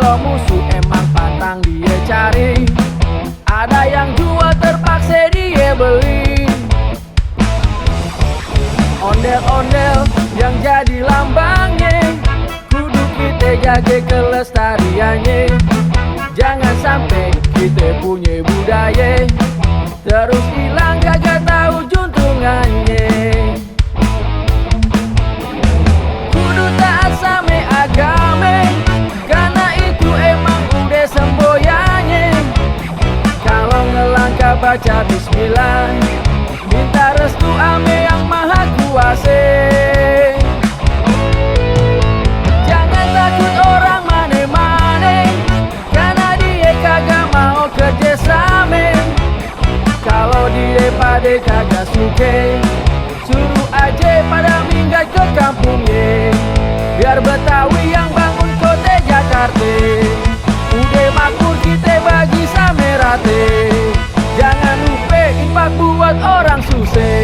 Kalau musuh emang pantang dia cari, ada yang jual terpaksa dia beli. Ondel-ondel yang jadi lambangnya, kudu kita jaga kelestariannya. Jangan sampai kita punya budaya terus hilang kagak tahu juntungannya. Kudu taat sama agama, karena itu emang udah semboyannya. Kalau ngelangkah baca bismillah, minta restu ame yang maha kuasa. Jangan takut orang mane-mane, karena dia kagak mau kerjasama. Kalau dia pada kagak suka, suruh aja pada minggat ke kampungnya. Biar Betawi yang bangun kota Jakarta, udah makmur kita bagi sama rata. Jangan lupa infak buat orang susah.